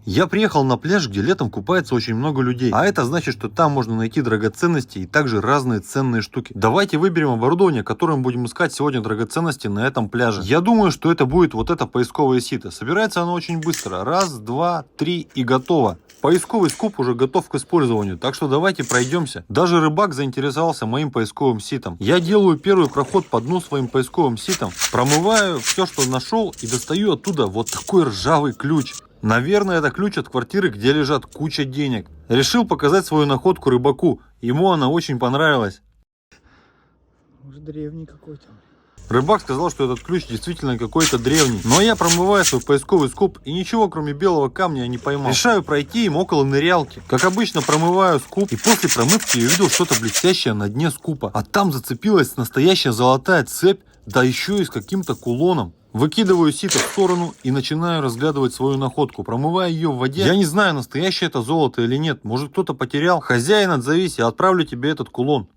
Я приехал на пляж, где летом купается очень много людей. А это значит, что там можно найти драгоценности и также разные ценные штуки. Давайте выберем оборудование, которым будем искать сегодня драгоценности на этом пляже. Я думаю, что это будет вот это поисковое сито. Собирается оно очень быстро. Раз, два, три и готово. Поисковый скуп уже готов к использованию, так что давайте пройдемся. Даже рыбак заинтересовался моим поисковым ситом. Я делаю первый проход по дну своим поисковым ситом, промываю все, что нашел, и достаю оттуда вот такой ржавый ключ. Наверное, это ключ от квартиры, где лежат куча денег. Решил показать свою находку рыбаку. Ему она очень понравилась. Может, древний какой-то. Рыбак сказал, что этот ключ действительно какой-то древний. Но я промываю свой поисковый скуп и ничего, кроме белого камня, я не поймал. Решаю пройти им около нырялки. Как обычно, промываю скуп, и после промывки я увидел что-то блестящее на дне скупа. А там зацепилась настоящая золотая цепь, да еще и с каким-то кулоном. Выкидываю сито в сторону и начинаю разглядывать свою находку, промывая ее в воде. Я не знаю, настоящее это золото или нет. Может, кто-то потерял. Хозяин, отзовись, я отправлю тебе этот кулон.